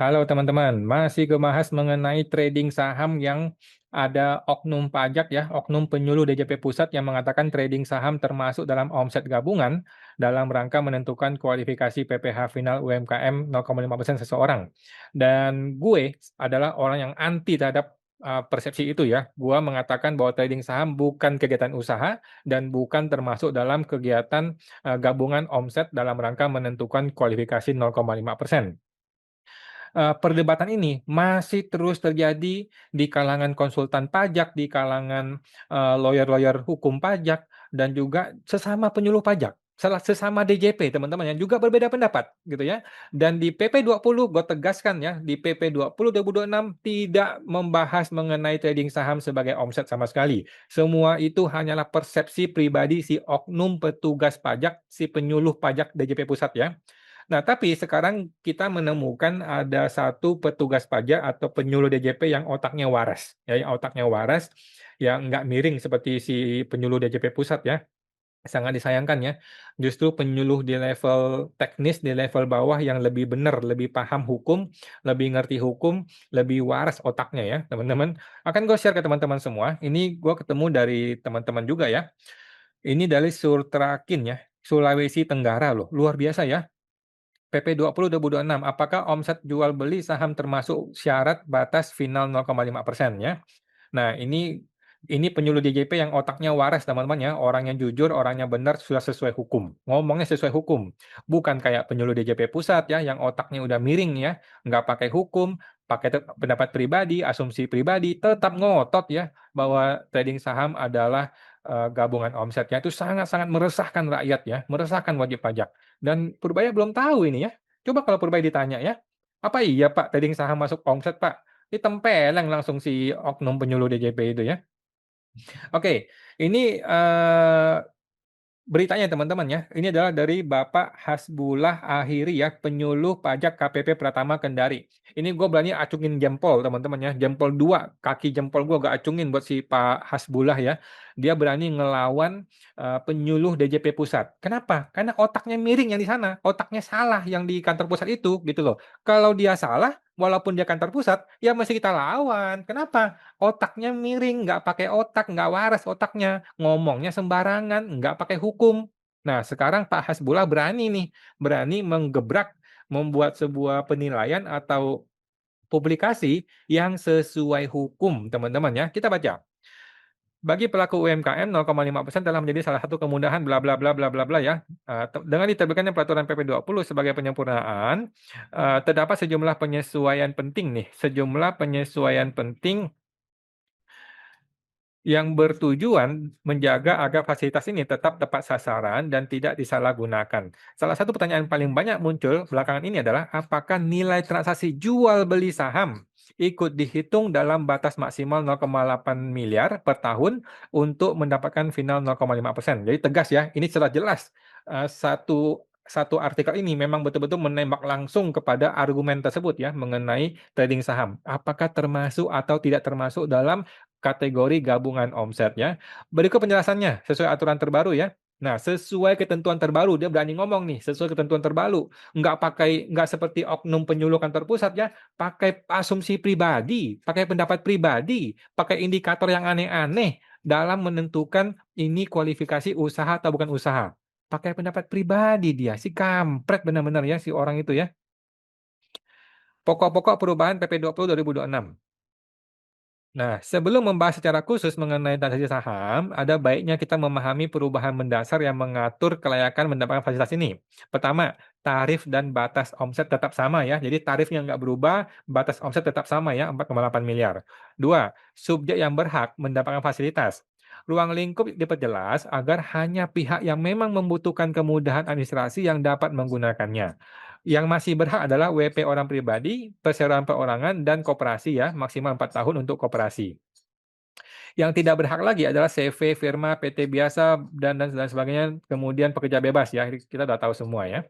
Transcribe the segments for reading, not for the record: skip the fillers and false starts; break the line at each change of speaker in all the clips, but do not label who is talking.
Halo teman-teman, masih membahas mengenai trading saham yang ada oknum pajak ya, oknum penyuluh DJP Pusat yang mengatakan trading saham termasuk dalam omset gabungan dalam rangka menentukan kualifikasi PPh final UMKM 0,5% seseorang. Dan gue adalah orang yang anti terhadap persepsi itu ya. Gue mengatakan bahwa trading saham bukan kegiatan usaha dan bukan termasuk dalam kegiatan gabungan omset dalam rangka menentukan kualifikasi 0,5%. Perdebatan ini masih terus terjadi di kalangan konsultan pajak, di kalangan lawyer-lawyer hukum pajak, dan juga sesama penyuluh pajak. Sesama DJP, teman-teman, yang juga berbeda pendapat, gitu ya. Dan di PP 20, gue tegaskan ya, di PP 20 2026 tidak membahas mengenai trading saham sebagai omset sama sekali. Semua itu hanyalah persepsi pribadi si oknum petugas pajak, si penyuluh pajak DJP Pusat ya. Nah, tapi sekarang kita menemukan ada satu petugas pajak atau penyuluh DJP yang otaknya waras, ya, yang otaknya waras, yang nggak miring seperti si penyuluh DJP Pusat ya. Sangat disayangkan ya. Justru penyuluh di level teknis, di level bawah yang lebih benar, lebih paham hukum, lebih ngerti hukum, lebih waras otaknya ya, teman-teman. Akan gue share ke teman-teman semua. Ini gue ketemu dari teman-teman juga ya. Ini dari Surtrakin ya, Sulawesi Tenggara loh. Luar biasa ya. PP 20 2026, apakah omset jual beli saham termasuk syarat batas final 0,5% ya? Nah, ini penyuluh DJP yang otaknya waras, teman-teman ya, orang yang jujur, orangnya benar, sudah sesuai hukum. Ngomongnya sesuai hukum. Bukan kayak penyuluh DJP pusat ya, yang otaknya udah miring ya, nggak pakai hukum, pakai pendapat pribadi, asumsi pribadi, tetap ngotot ya bahwa trading saham adalah gabungan omsetnya. Itu sangat-sangat meresahkan rakyat ya, meresahkan wajib pajak. Dan Purbaya belum tahu ini ya. Coba kalau Purbaya ditanya ya, apa iya Pak trading saham masuk omset Pak? Ditempeleng langsung si oknum penyuluh DJP itu ya. Oke, ini beritanya teman-teman ya. Ini adalah dari Bapak Hasbullah Akhiri ya, penyuluh pajak KPP Pratama Kendari. Ini gue berani acungin jempol teman-teman ya. Jempol dua, kaki jempol gue gak acungin buat si Pak Hasbullah ya. Dia berani ngelawan penyuluh DJP Pusat. Kenapa? Karena otaknya miring yang di sana. Otaknya salah yang di kantor pusat itu gitu loh. Kalau dia salah, walaupun dia kantor pusat, ya mesti kita lawan. Kenapa? Otaknya miring, nggak pakai otak, nggak waras otaknya, ngomongnya sembarangan, nggak pakai hukum. Nah, sekarang Pak Hasbullah berani nih, berani menggebrak, membuat sebuah penilaian atau publikasi yang sesuai hukum, teman-teman ya. Kita baca. Bagi pelaku UMKM, 0,5% telah menjadi salah satu kemudahan bla bla bla bla bla bla ya. Dengan diterbitkannya peraturan PP 20 sebagai penyempurnaan, terdapat sejumlah penyesuaian penting nih, sejumlah penyesuaian penting yang bertujuan menjaga agar fasilitas ini tetap tepat sasaran dan tidak disalahgunakan. Salah satu pertanyaan paling banyak muncul belakangan ini adalah apakah nilai transaksi jual beli saham ikut dihitung dalam batas maksimal 0,8 miliar per tahun untuk mendapatkan final 0,5%. Jadi tegas ya, ini secara jelas satu artikel ini memang betul-betul menembak langsung kepada argumen tersebut ya mengenai trading saham. Apakah termasuk atau tidak termasuk dalam kategori gabungan omsetnya. Berikut penjelasannya sesuai aturan terbaru ya. Nah, sesuai ketentuan terbaru, dia berani ngomong nih, sesuai ketentuan terbaru. Nggak seperti oknum penyuluh kantor pusat ya, pakai asumsi pribadi, pakai pendapat pribadi, pakai indikator yang aneh-aneh dalam menentukan ini kualifikasi usaha atau bukan usaha. Pakai pendapat pribadi dia, si kampret benar-benar ya si orang itu ya. Pokok-pokok perubahan PP 20 2026. Nah, sebelum membahas secara khusus mengenai transaksi saham, ada baiknya kita memahami perubahan mendasar yang mengatur kelayakan mendapatkan fasilitas ini. Pertama, tarif dan batas omset tetap sama ya. Jadi tarifnya nggak berubah, batas omset tetap sama ya, 4,8 miliar. Dua, subjek yang berhak mendapatkan fasilitas. Ruang lingkup diperjelas agar hanya pihak yang memang membutuhkan kemudahan administrasi yang dapat menggunakannya. Yang masih berhak adalah WP orang pribadi, perseroan perorangan, dan koperasi ya, maksimal 4 tahun untuk koperasi. Yang tidak berhak lagi adalah CV, firma, PT biasa, dan sebagainya, kemudian pekerja bebas ya, kita udah tahu semua ya.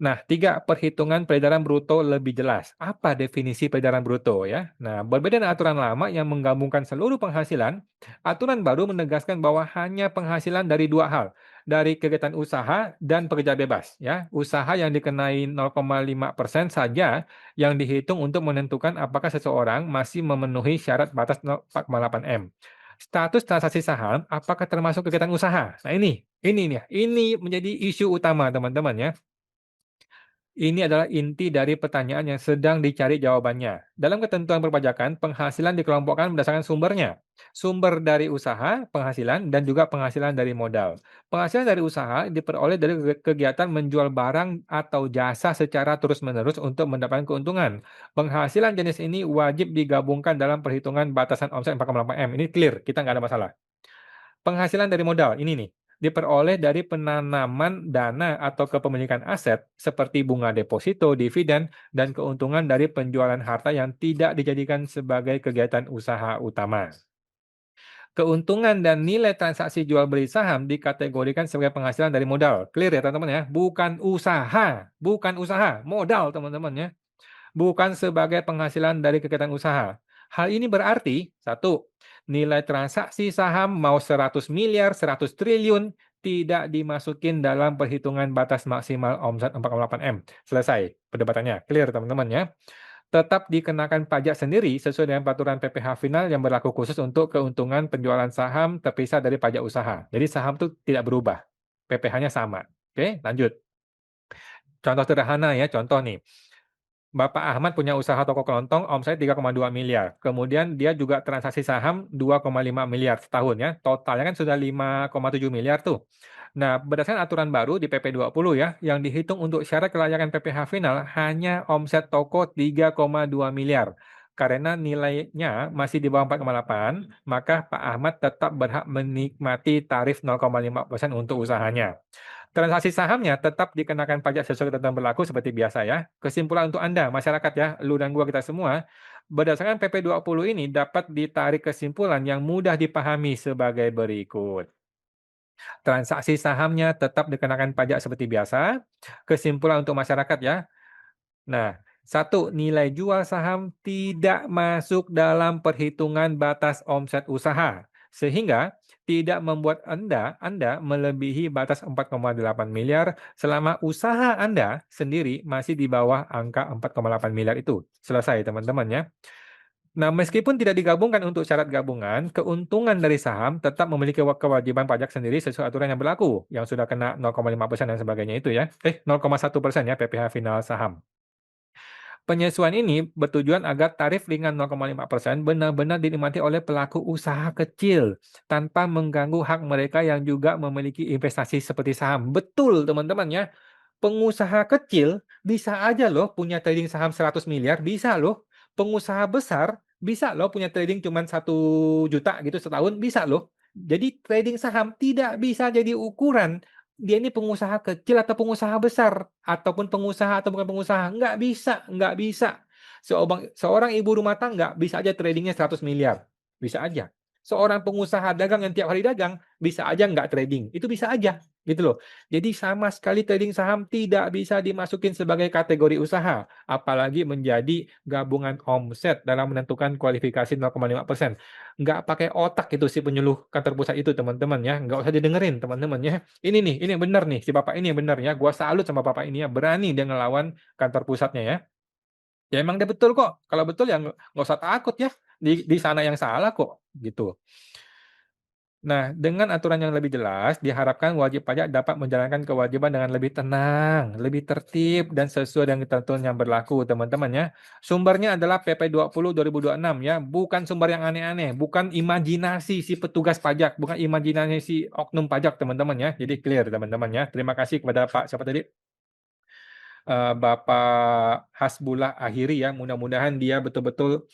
Nah, tiga, perhitungan peredaran bruto lebih jelas. Apa definisi peredaran bruto ya? Nah, berbeda dengan aturan lama yang menggabungkan seluruh penghasilan, aturan baru menegaskan bahwa hanya penghasilan dari dua hal. dari kegiatan usaha dan pekerja bebas ya. Usaha yang dikenai 0,5% saja yang dihitung untuk menentukan apakah seseorang masih memenuhi syarat batas 4,8 M. Status transaksi saham apakah termasuk kegiatan usaha? Nah ini nih, ini menjadi isu utama teman-teman ya. Ini adalah inti dari pertanyaan yang sedang dicari jawabannya. Dalam ketentuan perpajakan, penghasilan dikelompokkan berdasarkan sumbernya. Sumber dari usaha, penghasilan, dan juga penghasilan dari modal. Penghasilan dari usaha diperoleh dari kegiatan menjual barang atau jasa secara terus-menerus untuk mendapatkan keuntungan. Penghasilan jenis ini wajib digabungkan dalam perhitungan batasan omset 4,8 M. Ini clear, kita nggak ada masalah. Penghasilan dari modal, ini nih, diperoleh dari penanaman dana atau kepemilikan aset seperti bunga deposito, dividen, dan keuntungan dari penjualan harta yang tidak dijadikan sebagai kegiatan usaha utama. Keuntungan dan nilai transaksi jual beli saham dikategorikan sebagai penghasilan dari modal. Clear ya teman-teman ya? Bukan usaha, modal teman-teman ya. Bukan sebagai penghasilan dari kegiatan usaha. Hal ini berarti, satu, nilai transaksi saham mau 100 miliar, 100 triliun, tidak dimasukin dalam perhitungan batas maksimal omset 4,8 M. Selesai perdebatannya. Clear teman-teman ya. Tetap dikenakan pajak sendiri sesuai dengan peraturan PPh final yang berlaku khusus untuk keuntungan penjualan saham terpisah dari pajak usaha. Jadi saham itu tidak berubah. PPh-nya sama. Oke, lanjut. Contoh sederhana ya, contoh nih. Bapak Ahmad punya usaha toko kelontong, omset 3,2 miliar. Kemudian dia juga transaksi saham 2,5 miliar setahun ya. Totalnya kan sudah 5,7 miliar tuh. Nah, berdasarkan aturan baru di PP 20 ya, yang dihitung untuk syarat kelayakan PPh final hanya omset toko 3,2 miliar. Karena nilainya masih di bawah 4,8, maka Pak Ahmad tetap berhak menikmati tarif 0,5% untuk usahanya. Transaksi sahamnya tetap dikenakan pajak sesuai ketentuan berlaku seperti biasa ya. Kesimpulan untuk Anda, masyarakat ya, lu dan gua kita semua, berdasarkan PP 20 ini dapat ditarik kesimpulan yang mudah dipahami sebagai berikut. Transaksi sahamnya tetap dikenakan pajak seperti biasa. Kesimpulan untuk masyarakat ya. Nah, satu, nilai jual saham tidak masuk dalam perhitungan batas omset usaha, sehingga tidak membuat Anda melebihi batas 4,8 miliar selama usaha Anda sendiri masih di bawah angka 4,8 miliar itu. Selesai teman-teman ya. Nah, meskipun tidak digabungkan untuk syarat gabungan, keuntungan dari saham tetap memiliki kewajiban pajak sendiri sesuai aturan yang berlaku, yang sudah kena 0,5% dan sebagainya itu ya. 0,1% ya PPh final saham. Penyesuaian ini bertujuan agar tarif ringan 0,5% benar-benar dinikmati oleh pelaku usaha kecil tanpa mengganggu hak mereka yang juga memiliki investasi seperti saham. Betul, teman-teman ya. Pengusaha kecil bisa aja loh punya trading saham 100 miliar, bisa loh. Pengusaha besar bisa loh punya trading cuma 1 juta gitu setahun, bisa loh. Jadi trading saham tidak bisa jadi ukuran dia ini pengusaha kecil atau pengusaha besar, ataupun pengusaha atau bukan pengusaha, nggak bisa. Seorang ibu rumah tangga bisa aja tradingnya 100 miliar, bisa aja. Seorang pengusaha dagang yang tiap hari dagang, bisa aja nggak trading, itu bisa aja, gitu loh. Jadi sama sekali trading saham tidak bisa dimasukin sebagai kategori usaha, apalagi menjadi gabungan omset dalam menentukan kualifikasi 0,5%. Nggak pakai otak itu si penyuluh kantor pusat itu teman-teman ya, nggak usah didengerin teman-teman ya. Ini yang benar nih, si bapak ini yang benar ya. Gua salut sama bapak ini ya, berani dia ngelawan kantor pusatnya ya. Ya emang dia betul kok. Kalau betul ya nggak usah takut ya. Di sana yang salah kok, gitu. Nah, dengan aturan yang lebih jelas, diharapkan wajib pajak dapat menjalankan kewajiban dengan lebih tenang, lebih tertib, dan sesuai dengan ketentuan yang berlaku, teman-teman ya. Sumbernya adalah PP 20 2026 ya, bukan sumber yang aneh-aneh, bukan imajinasi si petugas pajak, bukan imajinasi si oknum pajak, teman-teman ya. Jadi clear, teman-teman ya. Terima kasih kepada Pak siapa tadi? Bapak Hasbullah Akhiri ya, mudah-mudahan dia betul-betul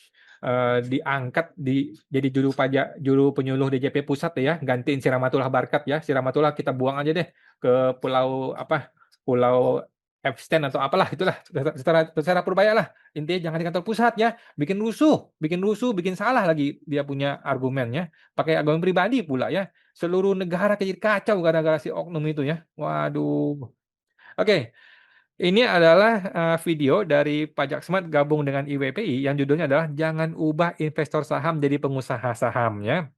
diangkat jadi juru penyuluh DJP pusat ya, gantiin si Ramatullah Barkat ya. Si Ramatullah kita buang aja deh ke pulau apa? Pulau Epstein atau apalah itulah secara Purbaya lah. Intinya jangan di kantor pusat ya, bikin rusuh, bikin salah lagi dia punya argumennya, pakai argumen pribadi pula ya. Seluruh negara jadi kacau gara-gara si oknum itu ya. Waduh. Oke. Ini adalah video dari Pajak Smart gabung dengan IWPI yang judulnya adalah "Jangan Ubah Investor Saham Jadi Pengusaha Saham" ya.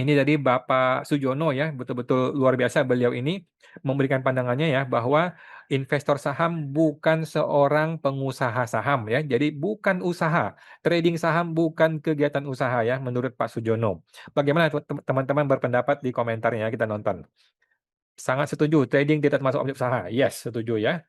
Ini dari Bapak Sujono ya, betul-betul luar biasa beliau ini memberikan pandangannya ya, bahwa investor saham bukan seorang pengusaha saham ya. Jadi bukan usaha, trading saham bukan kegiatan usaha ya menurut Pak Sujono. Bagaimana teman-teman berpendapat di komentarnya, kita nonton. Sangat setuju, trading tidak termasuk objek usaha. Yes, setuju ya.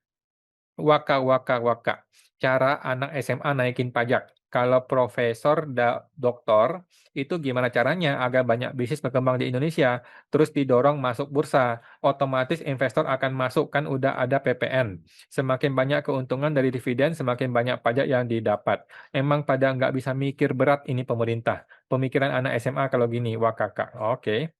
Waka waka waka. Cara anak SMA naikin pajak. Kalau profesor doktor, itu gimana caranya agar banyak bisnis berkembang di Indonesia, terus didorong masuk bursa. Otomatis investor akan masuk, kan udah ada PPN. Semakin banyak keuntungan dari dividen, semakin banyak pajak yang didapat. Emang pada nggak bisa mikir berat ini pemerintah. Pemikiran anak SMA kalau gini, wah kakak. Oke.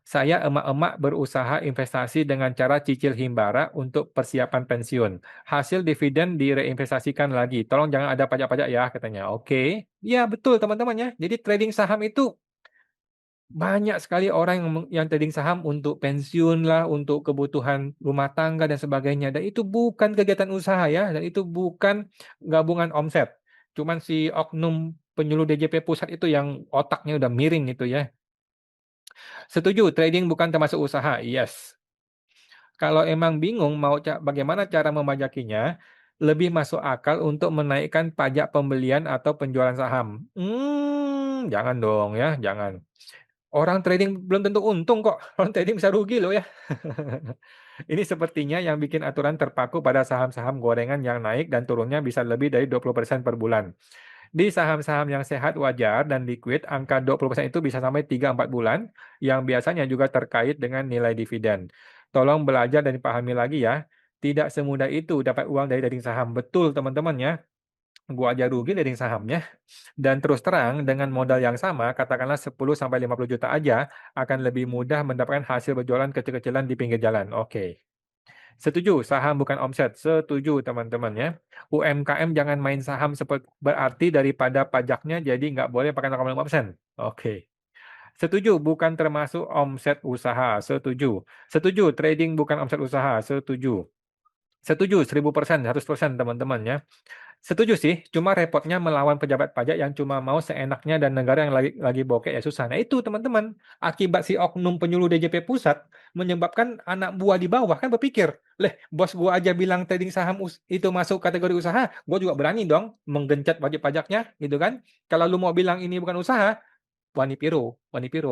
Saya emak-emak berusaha investasi dengan cara cicil himbara untuk persiapan pensiun. Hasil dividen direinvestasikan lagi. Tolong jangan ada pajak-pajak ya, katanya. Oke. Ya, betul teman-teman ya. Jadi trading saham itu banyak sekali orang yang trading saham untuk pensiun lah, untuk kebutuhan rumah tangga dan sebagainya. Dan itu bukan kegiatan usaha ya, dan itu bukan gabungan omset. Cuman si oknum penyuluh DJP pusat itu yang otaknya udah miring itu ya. Setuju, trading bukan termasuk usaha. Yes. Kalau emang bingung mau bagaimana cara memajakinya, lebih masuk akal untuk menaikkan pajak pembelian atau penjualan saham. Jangan dong ya, jangan. Orang trading belum tentu untung kok. Orang trading bisa rugi loh ya. Ini sepertinya yang bikin aturan terpaku pada saham-saham gorengan yang naik dan turunnya bisa lebih dari 20% per bulan. Di saham-saham yang sehat wajar dan liquid, angka 20% itu bisa sampai 3-4 bulan, yang biasanya juga terkait dengan nilai dividen. Tolong belajar dan dipahami lagi ya. Tidak semudah itu dapat uang dari trading saham. Betul teman-teman ya. Gua aja rugi trading sahamnya. Dan terus terang, dengan modal yang sama, katakanlah 10-50 juta aja, akan lebih mudah mendapatkan hasil berjualan kecil-kecilan di pinggir jalan. Oke. Setuju, saham bukan omset. Setuju teman-teman ya. UMKM jangan main saham berarti daripada pajaknya jadi nggak boleh pakai 0,5%. Oke. Setuju, bukan termasuk omset usaha. Setuju. Setuju, trading bukan omset usaha. Setuju. Setuju, 1000%, 100% teman-teman ya. Setuju sih, cuma repotnya melawan pejabat pajak yang cuma mau seenaknya dan negara yang lagi bokek ya susah. Nah itu teman-teman, akibat si oknum penyuluh DJP pusat menyebabkan anak buah di bawah kan berpikir, leh bos gua aja bilang trading saham itu masuk kategori usaha, gua juga berani dong menggencet wajib pajaknya gitu kan. Kalau lu mau bilang ini bukan usaha, wani piro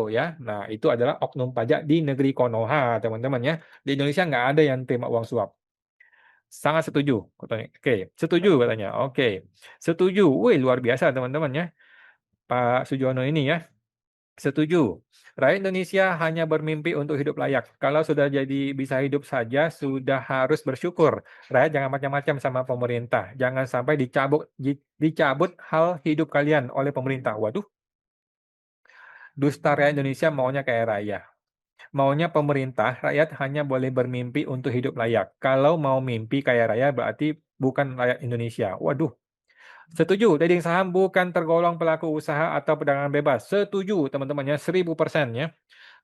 ya. Nah itu adalah oknum pajak di negeri Konoha teman-teman ya. Di Indonesia nggak ada yang terima uang suap. Sangat setuju, katanya. Oke, setuju katanya. Oke, setuju. Wih, luar biasa teman-teman ya. Pak Sujono ini ya. Setuju. Rakyat Indonesia hanya bermimpi untuk hidup layak. Kalau sudah jadi bisa hidup saja, sudah harus bersyukur. Rakyat jangan macam-macam sama pemerintah. Jangan sampai dicabut hal hidup kalian oleh pemerintah. Waduh, dusta rakyat Indonesia maunya kayak raya. Maunya pemerintah, rakyat hanya boleh bermimpi untuk hidup layak. Kalau mau mimpi kaya raya berarti bukan rakyat Indonesia. Waduh, setuju. Trading saham bukan tergolong pelaku usaha atau perdagangan bebas. Setuju, teman-temannya 1000% ya.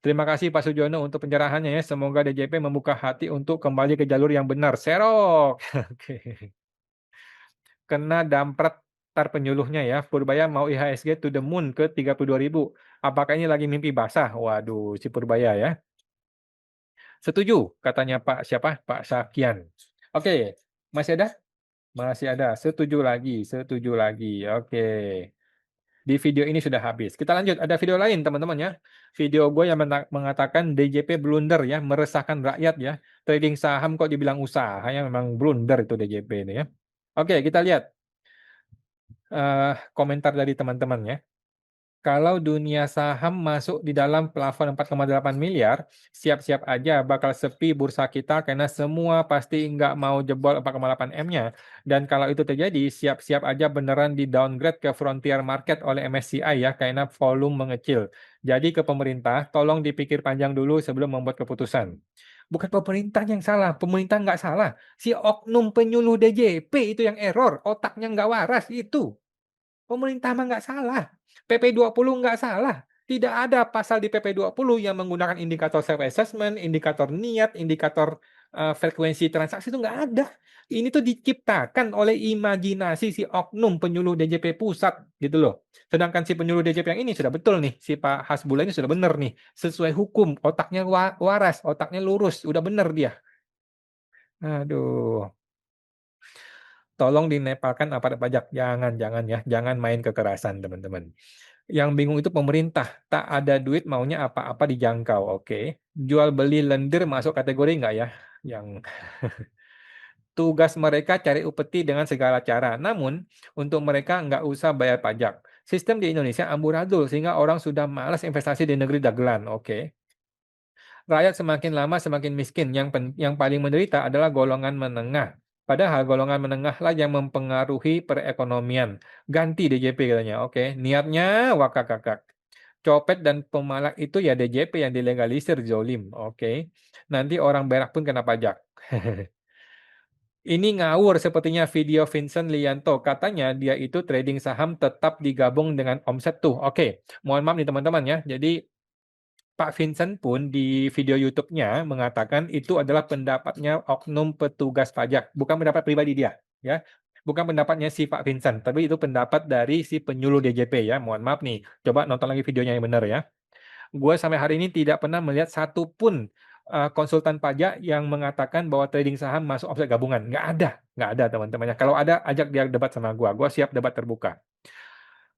Terima kasih Pak Sujono untuk pencerahannya ya. Semoga DJP membuka hati untuk kembali ke jalur yang benar. Serok. Oke. Kena damprat tar penyuluhnya ya. Purbaya mau IHSG to the moon ke 32.000. Apakah ini lagi mimpi basah? Waduh, si Purbaya ya. Setuju, katanya Pak siapa? Pak Sakian. Oke, masih ada? Masih ada. Setuju lagi, setuju lagi. Oke. Di video ini sudah habis. Kita lanjut. Ada video lain, teman-teman ya. Video gue yang mengatakan DJP blunder ya, meresahkan rakyat ya. Trading saham kok dibilang usaha, ya memang blunder itu DJP ini ya. Oke, kita lihat komentar dari teman-teman ya. Kalau dunia saham masuk di dalam plafon 4,8 miliar, siap-siap aja bakal sepi bursa kita karena semua pasti nggak mau jebol 4,8 M-nya. Dan kalau itu terjadi, siap-siap aja beneran di downgrade ke frontier market oleh MSCI ya, karena volume mengecil. Jadi ke pemerintah, tolong dipikir panjang dulu sebelum membuat keputusan. Bukan pemerintah yang salah, pemerintah nggak salah. Si oknum penyuluh DJP itu yang error, otaknya nggak waras, itu. Pemerintah mah nggak salah. PP 20 nggak salah. Tidak ada pasal di PP 20 yang menggunakan indikator self assessment, indikator niat, indikator frekuensi transaksi itu nggak ada. Ini tuh diciptakan oleh imajinasi si oknum penyuluh DJP pusat gitu loh. Sedangkan si penyuluh DJP yang ini sudah betul nih, si Pak Hasbullah ini sudah benar nih, sesuai hukum, otaknya waras, otaknya lurus, udah benar dia. Aduh, tolong dinepalkan aparat pajak, jangan ya, jangan main kekerasan teman-teman. Yang bingung itu pemerintah, tak ada duit maunya apa-apa dijangkau, oke. Jual beli lendir masuk kategori nggak ya? Yang tugas mereka cari upeti dengan segala cara. Namun, untuk mereka nggak usah bayar pajak. Sistem di Indonesia amburadul sehingga orang sudah malas investasi di negeri dagelan. Oke. Rakyat semakin lama semakin miskin. Yang paling menderita adalah golongan menengah. Padahal golongan menengah lah yang mempengaruhi perekonomian. Ganti DJP katanya. Oke. Niatnya wakak-wakak. Copet dan pemalak itu ya DJP yang dilegalisir zolim. Oke. Nanti orang berak pun kena pajak. Ini ngawur sepertinya video Vincent Lianto. Katanya dia itu trading saham tetap digabung dengan omset tuh. Oke, mohon maaf nih teman-teman ya. Jadi Pak Vincent pun di video YouTube-nya mengatakan itu adalah pendapatnya oknum petugas pajak, bukan pendapat pribadi dia, ya. Bukan pendapatnya si Pak Vincent, tapi itu pendapat dari si penyuluh DJP ya. Mohon maaf nih. Coba nonton lagi videonya yang benar ya. Gue sampai hari ini tidak pernah melihat satupun konsultan pajak yang mengatakan bahwa trading saham masuk offset gabungan. Nggak ada teman-temannya. Kalau ada, ajak dia debat sama gue. Gue siap debat terbuka.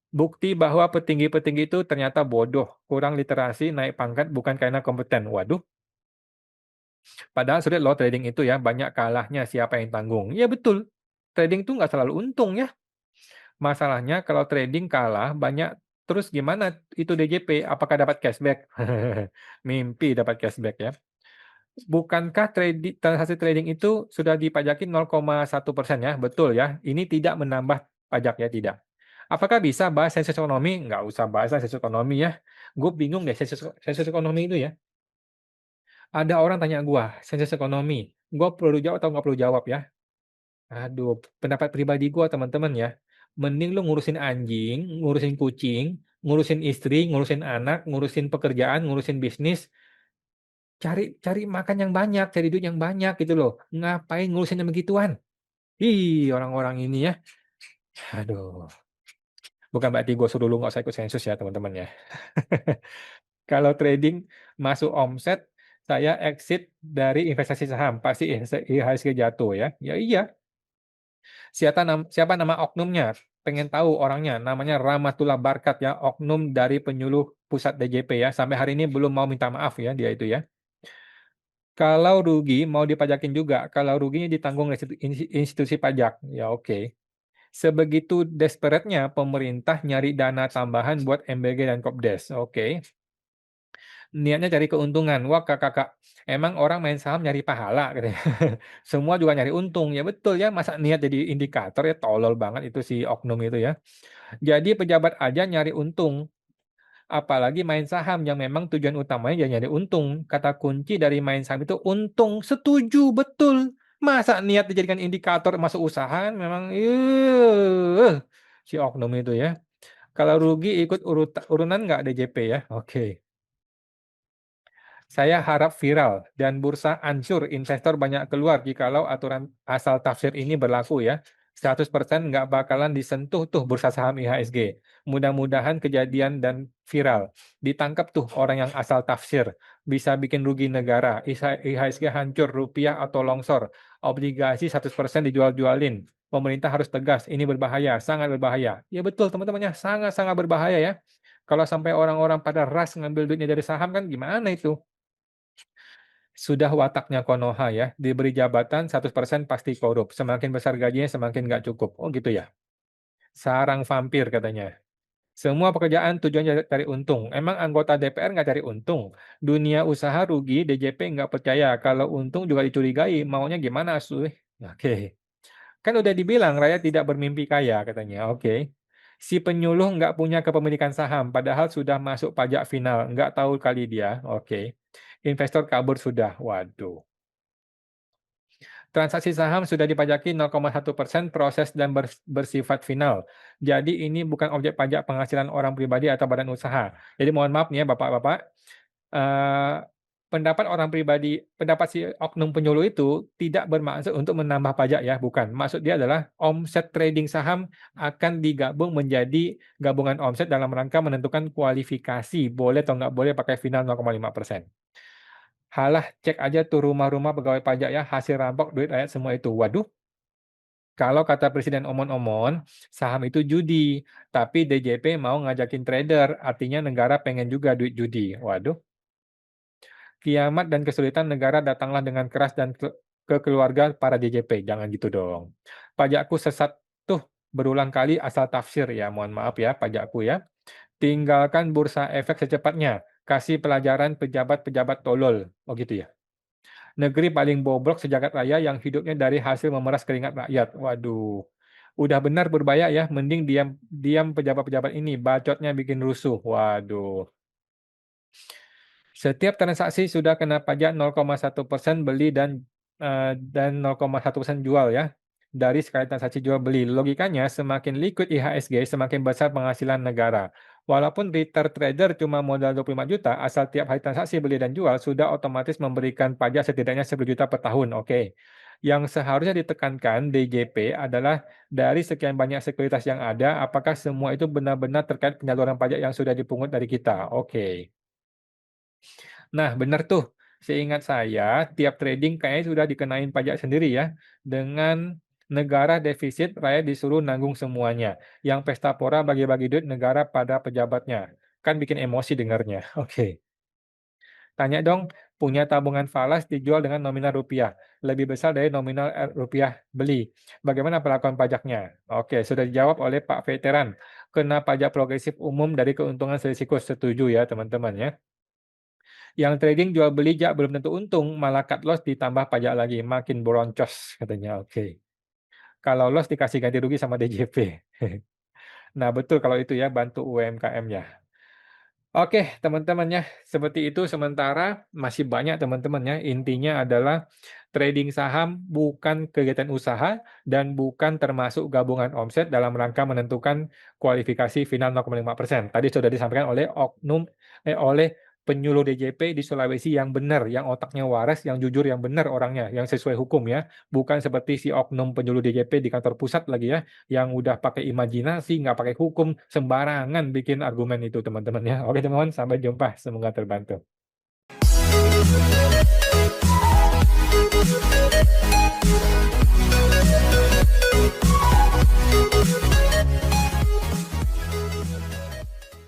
Bukti bahwa petinggi-petinggi itu ternyata bodoh, kurang literasi, naik pangkat bukan karena kompeten. Waduh, padahal sudah loh trading itu ya, banyak kalahnya siapa yang tanggung. Ya betul, trading itu nggak selalu untung ya. Masalahnya kalau trading kalah, banyak terus gimana itu DJP? Apakah dapat cashback? Mimpi dapat cashback ya. Bukankah transaksi trading itu sudah dipajaki 0,1% ya? Betul ya. Ini tidak menambah pajak ya, tidak. Apakah bisa bahas sensus ekonomi? Nggak usah bahas sensus ekonomi ya. Gue bingung deh sensus ekonomi itu ya. Ada orang tanya gue, sensus ekonomi. Gue perlu jawab atau nggak perlu jawab ya? Aduh, pendapat pribadi gue teman-teman ya. Mending lu ngurusin anjing, ngurusin kucing, ngurusin istri, ngurusin anak, ngurusin pekerjaan, ngurusin bisnis, cari cari makan yang banyak, cari duit yang banyak gitu loh. Ngapain ngurusin yang begituan? Ih, orang-orang ini ya. Aduh, bukan berarti gue suruh lu nggak usah ikut sensus ya teman-teman ya. Kalau trading masuk omset, saya exit dari investasi saham. Pasti IHSG jatuh ya. Ya iya. Siapa nama oknumnya? Pengen tahu orangnya. Namanya Ramatullah Barkat ya. Oknum dari penyuluh pusat DJP ya. Sampai hari ini belum mau minta maaf ya dia itu ya. Kalau rugi mau dipajakin juga. Kalau ruginya ditanggung institusi pajak. Ya oke. Sebegitu desperate-nya pemerintah nyari dana tambahan buat MBG dan Kopdes. Oke. Niatnya cari keuntungan. Wah, kakak, emang orang main saham nyari pahala katanya. Semua juga nyari untung. Ya betul ya, masa niat jadi indikator ya tolol banget itu si oknum itu ya. Jadi pejabat aja nyari untung. Apalagi main saham yang memang tujuan utamanya ya nyari untung. Kata kunci dari main saham itu untung. Setuju, betul. Masa niat dijadikan indikator masuk usaha memang si oknum itu ya. Kalau rugi ikut urunan nggak DJP ya? Oke. Saya harap viral dan bursa hancur, investor banyak keluar jikalau aturan asal tafsir ini berlaku ya. 100% nggak bakalan disentuh tuh bursa saham IHSG. Mudah-mudahan kejadian dan viral. Ditangkap tuh orang yang asal tafsir. Bisa bikin rugi negara. IHSG hancur, rupiah atau longsor. Obligasi 100% dijual-jualin. Pemerintah harus tegas, ini berbahaya, sangat berbahaya. Ya betul teman-temannya, sangat-sangat berbahaya ya. Kalau sampai orang-orang pada ras ngambil duitnya dari saham kan gimana itu? Sudah wataknya Konoha ya, diberi jabatan 100% pasti korup. Semakin besar gajinya semakin nggak cukup. Oh gitu ya. Sarang vampir katanya. Semua pekerjaan tujuannya cari untung. Emang anggota DPR nggak cari untung? Dunia usaha rugi, DJP nggak percaya. Kalau untung juga dicurigai. Maunya gimana, Suy? Oke. Kan udah dibilang rakyat tidak bermimpi kaya katanya. Oke. Si penyuluh nggak punya kepemilikan saham, padahal sudah masuk pajak final. Nggak tahu kali dia. Oke. Investor kabur sudah. Waduh. Transaksi saham sudah dipajaki 0,1% proses dan bersifat final. Jadi ini bukan objek pajak penghasilan orang pribadi atau badan usaha. Jadi mohon maaf nih ya Bapak-Bapak, pendapat si oknum penyuluh itu tidak bermaksud untuk menambah pajak ya, bukan. Maksud dia adalah omset trading saham akan digabung menjadi gabungan omset dalam rangka menentukan kualifikasi, boleh atau nggak boleh pakai final 0,5%. Halah, cek aja tuh rumah-rumah pegawai pajak ya, hasil rampok duit rakyat semua itu. Waduh, kalau kata Presiden omon-omon, saham itu judi, tapi DJP mau ngajakin trader, artinya negara pengen juga duit judi. Waduh. Kiamat dan kesulitan negara datanglah dengan keras dan ke keluarga para DJP, jangan gitu dong. Pajakku sesat tuh berulang kali asal tafsir ya, mohon maaf ya pajakku ya. Tinggalkan bursa efek secepatnya, kasih pelajaran pejabat-pejabat tolol. Oh gitu ya. Negeri paling bobrok sejagat raya yang hidupnya dari hasil memeras keringat rakyat. Waduh. Udah benar berbahaya ya, mending diam diam pejabat-pejabat ini, bacotnya bikin rusuh. Waduh. Setiap transaksi sudah kena pajak 0,1% beli dan 0,1% jual ya, dari sekali transaksi jual beli. Logikanya semakin liquid IHSG, semakin besar penghasilan negara. Walaupun retail trader cuma modal 25 juta, asal tiap hari transaksi beli dan jual sudah otomatis memberikan pajak setidaknya 10 juta per tahun. Oke. Yang seharusnya ditekankan DJP adalah dari sekian banyak sekuritas yang ada, apakah semua itu benar-benar terkait penyaluran pajak yang sudah dipungut dari kita? Oke. Nah, benar tuh. Seingat saya, tiap trading kayaknya sudah dikenain pajak sendiri ya. Dengan negara defisit, rakyat disuruh nanggung semuanya. Yang pesta pora bagi-bagi duit negara pada pejabatnya. Kan bikin emosi dengarnya. Oke. Tanya dong, punya tabungan falas dijual dengan nominal rupiah. Lebih besar dari nominal rupiah beli. Bagaimana perlakuan pajaknya? Oke, sudah dijawab oleh Pak Veteran. Kena pajak progresif umum dari keuntungan selisih kurs. Setuju ya teman-teman ya. Yang trading jual beli jak belum tentu untung, malah cut loss ditambah pajak lagi, makin boncos katanya. Oke. Kalau loss dikasih ganti rugi sama DJP. Nah, betul kalau itu ya, bantu UMKM-nya. Oke, teman-teman ya, seperti itu sementara masih banyak teman-teman ya. Intinya adalah trading saham bukan kegiatan usaha dan bukan termasuk gabungan omset dalam rangka menentukan kualifikasi final 0,5%. Tadi sudah disampaikan oleh penyuluh DJP di Sulawesi yang benar, yang otaknya waras, yang jujur, yang benar orangnya, yang sesuai hukum ya. Bukan seperti si oknum penyuluh DJP di kantor pusat lagi ya, yang udah pakai imajinasi, nggak pakai hukum, sembarangan bikin argumen itu teman-teman ya. Oke teman-teman, sampai jumpa, semoga terbantu.